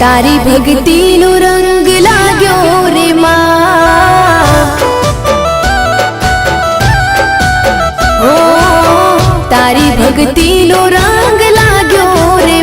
तारी भक्ति नो रंग लाग्यो रे मां। ओ तारी भक्ति नो रंग